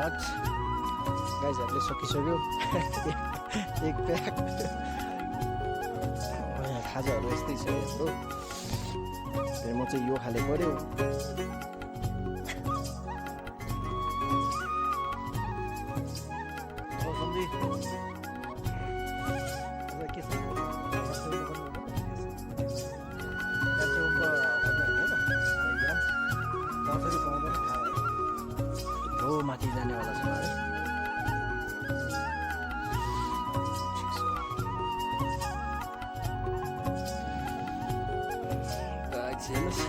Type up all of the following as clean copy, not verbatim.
गाइजहरूले सकिसक्यो एक ब्याग खाजाहरू यस्तै छ यस्तो फेरि म चाहिँ यो खाले पऱ्यो माथि जानेवाला छ है हेर्नुहोस्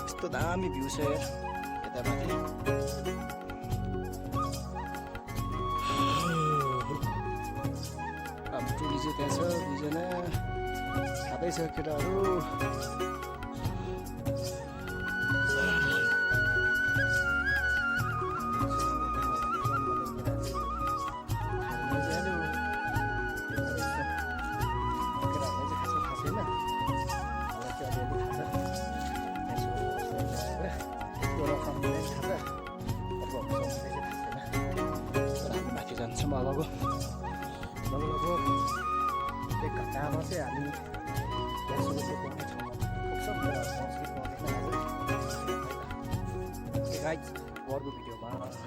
यस्तो दामी भ्यू छ यार यता माथि अब टोली चाहिँ त्यहाँ छ दुईजना खाँदैछ केटाहरू जान्छौँ अब लगभग एक घन्टामा चाहिँ हामी अर्को भिडियोमा